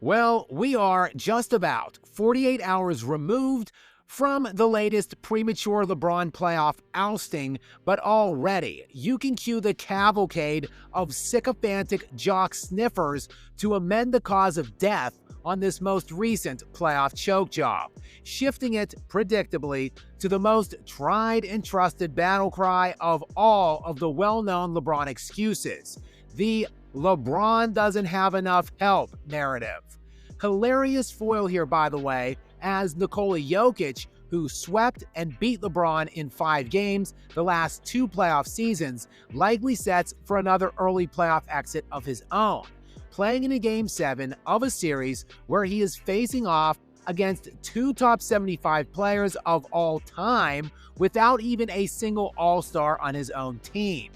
Well, we are just about 48 hours removed from the latest premature LeBron playoff ousting, but already you can cue the cavalcade of sycophantic jock sniffers to amend the cause of death on this most recent playoff choke job, shifting it predictably to the most tried and trusted battle cry of all of the well-known LeBron excuses, the LeBron doesn't have enough help narrative. Hilarious foil here, by the way, as Nikola Jokic, who swept and beat LeBron in 5 games the last 2 playoff seasons, likely sets for another early playoff exit of his own, playing in a Game 7 of a series where he is facing off against 2 top 75 players of all time without even a single All-Star on his own team.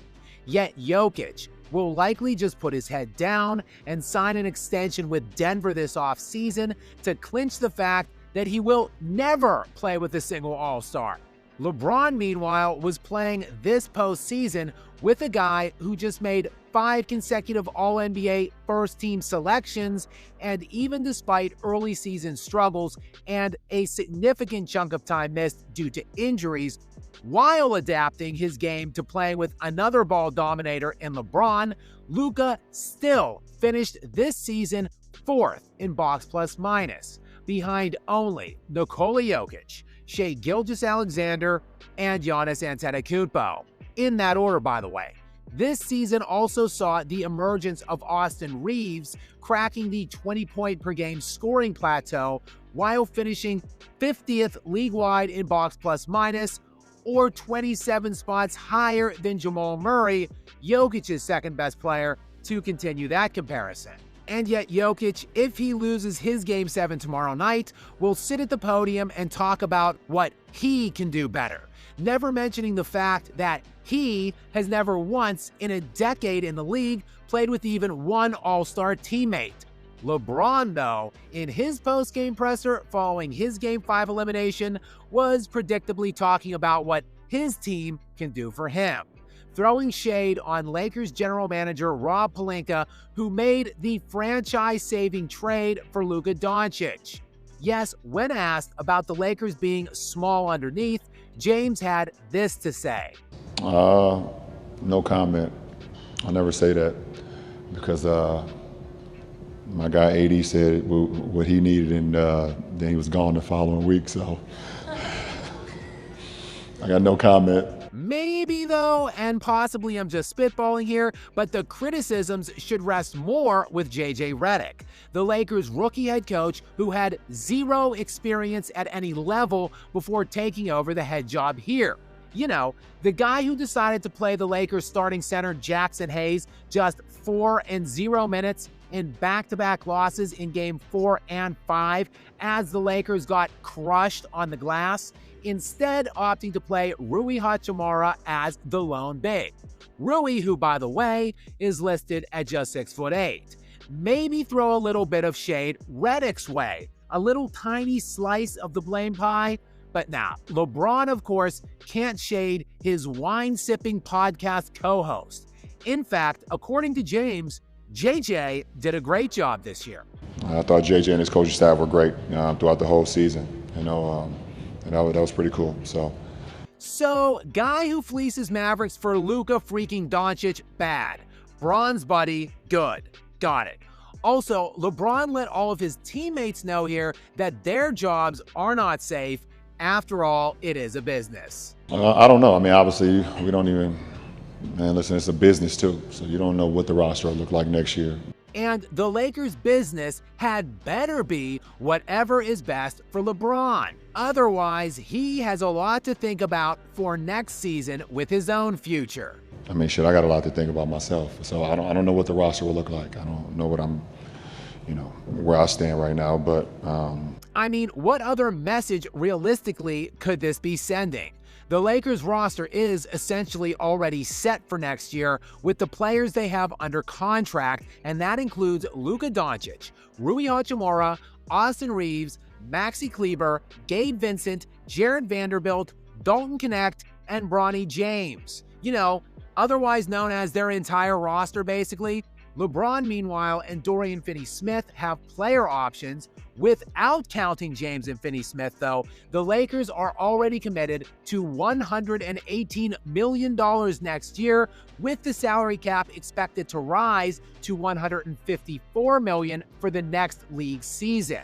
Yet Jokic will likely just put his head down and sign an extension with Denver this offseason to clinch the fact that he will never play with a single All-Star. LeBron, meanwhile, was playing this postseason with a guy who just made 5 consecutive All-NBA first-team selections, and even despite early season struggles and a significant chunk of time missed due to injuries, while adapting his game to playing with another ball dominator in LeBron, Luka still finished this season 4th in box plus minus, behind only Nikola Jokic, Shai Gilgeous-Alexander, and Giannis Antetokounmpo. In that order, by the way. This season also saw the emergence of Austin Reeves cracking the 20-point-per-game scoring plateau while finishing 50th league-wide in box plus minus, or 27 spots higher than Jamal Murray, Jokic's second-best player, to continue that comparison. And yet Jokic, if he loses his Game 7 tomorrow night, will sit at the podium and talk about what he can do better, never mentioning the fact that he has never once in a decade in the league played with even one All-Star teammate. LeBron, though, in his post-game presser following his Game 5 elimination, was predictably talking about what his team can do for him, throwing shade on Lakers general manager Rob Pelinka, who made the franchise-saving trade for Luka Doncic. Yes, when asked about the Lakers being small underneath, James had this to say. No comment. I'll never say that because my guy AD said what he needed, and then he was gone the following week, so I got no comment. Maybe though, and possibly I'm just spitballing here, but the criticisms should rest more with JJ Redick, the Lakers' rookie head coach who had 0 experience at any level before taking over the head job here. You know, the guy who decided to play the Lakers starting center Jackson Hayes just 4 and 0 minutes in back-to-back losses in Game 4 and 5 as the Lakers got crushed on the glass, instead opting to play Rui Hachimura as the lone big. Rui, who by the way, is listed at just 6'8". Maybe throw a little bit of shade Redick's way, a little tiny slice of the blame pie. But nah, LeBron, of course, can't shade his wine-sipping podcast co-host. In fact, according to James, JJ did a great job this year. I thought JJ and his coaching staff were great throughout the whole season. And that was pretty cool. So, guy who fleeces Mavericks for Luka freaking Doncic, bad. Bron's buddy, good. Got it. Also, LeBron let all of his teammates know here that their jobs are not safe. After all, it is a business. I don't know. I mean, obviously, we don't even, man, listen, it's a business too. So you don't know what the roster will look like next year. And the Lakers' business had better be whatever is best for LeBron. Otherwise, he has a lot to think about for next season with his own future. I mean, shit, I got a lot to think about myself. So I don't know what the roster will look like. I don't know what where I stand right now, but I mean, what other message realistically could this be sending? The Lakers roster is essentially already set for next year with the players they have under contract, and that includes Luka Doncic, Rui Hachimura, Austin Reeves, Maxi Kleber, Gabe Vincent, Jared Vanderbilt, Dalton Knecht, and Bronny James. You know, otherwise known as their entire roster basically. LeBron, meanwhile, and Dorian Finney-Smith have player options. Without counting James and Finney-Smith, though, the Lakers are already committed to $118 million next year, with the salary cap expected to rise to $154 million for the next league season.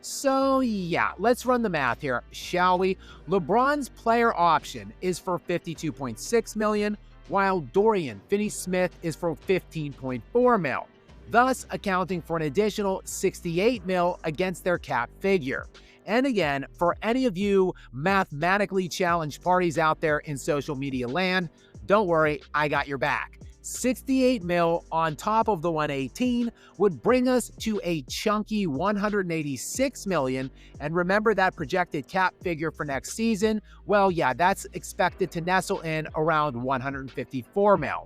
So yeah, let's run the math here, shall we? LeBron's player option is for $52.6 million, while Dorian Finney-Smith is for $15.4 million, thus accounting for an additional $68 million against their cap figure. And again, for any of you mathematically challenged parties out there in social media land, don't worry, I got your back. $68 million on top of the 118 would bring us to a chunky $186 million. And remember that projected cap figure for next season? Well, yeah, that's expected to nestle in around $154 million.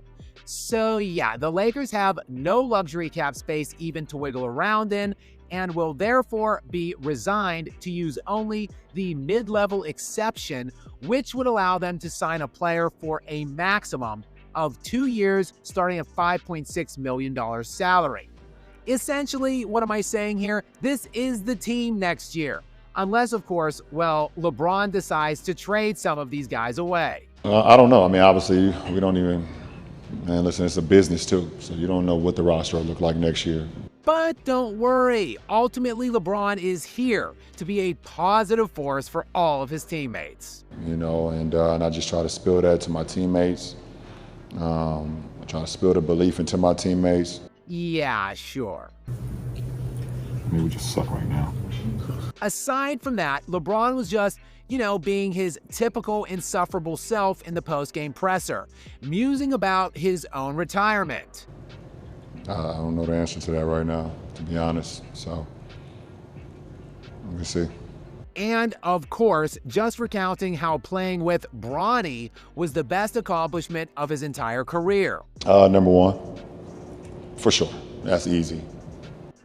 So yeah, the Lakers have no luxury cap space even to wiggle around in, and will therefore be resigned to use only the mid-level exception, which would allow them to sign a player for a maximum of 2 years starting at $5.6 million salary. Essentially, what am I saying here? This is the team next year. Unless, of course, well, LeBron decides to trade some of these guys away. I don't know. I mean, obviously, we don't even, man, listen, it's a business too. So you don't know what the roster will look like next year. But don't worry, ultimately LeBron is here to be a positive force for all of his teammates. You know, and I just try to spill that to my teammates. I try to spill the belief into my teammates. Yeah, sure. I mean, we just suck right now. Aside from that, LeBron was just, being his typical insufferable self in the post-game presser, musing about his own retirement. I don't know the answer to that right now, to be honest, so we'll see. And, of course, just recounting how playing with Bronny was the best accomplishment of his entire career. Number one, for sure. That's easy.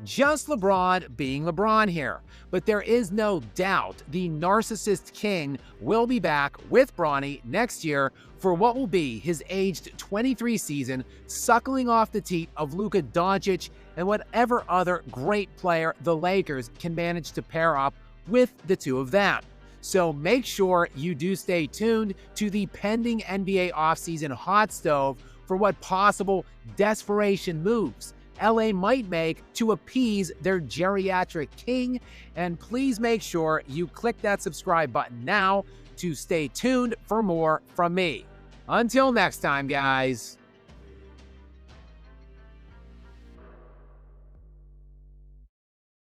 Just LeBron being LeBron here. But there is no doubt the narcissist king will be back with Bronny next year for what will be his aged 23 season, suckling off the teat of Luka Doncic and whatever other great player the Lakers can manage to pair up with the two of them. So make sure you do stay tuned to the pending NBA offseason hot stove for what possible desperation moves LA might make to appease their geriatric king. And please make sure you click that subscribe button now to stay tuned for more from me. Until next time, guys.